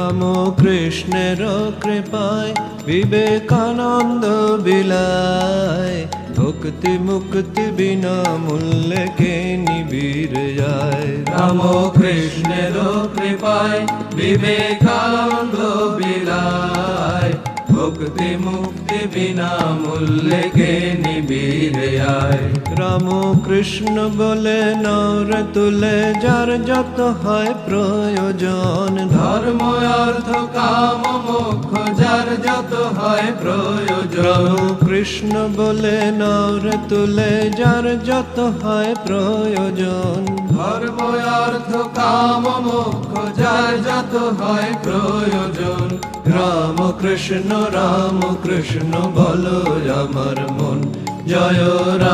রাম কৃষ্ণের কৃপায় বিবেকানন্দ বিলায়, ভক্তি মুক্তি বিনা মূল্যে কে নিবিড় যায়। রাম কৃষ্ণের কৃপায় বিবেকানন্দ বিলায়, ভক্তি মুক্তি বিনা মূল্যে কে নিবিড় যায়। রাম কৃষ্ণ বলে নর তুলে যার যত হয় প্রয়োজন, ধর্ম অর্থ কাম মোক্ষ যার যত হয় প্রয়োজন। রাম কৃষ্ণ বলে নর তুলে যার যত হয় প্রয়োজন, ধর্ম অর্থ কাম মোক্ষ যার যত হয় প্রয়োজন। রাম কৃষ্ণ বলো আমার মন, জয় রাম।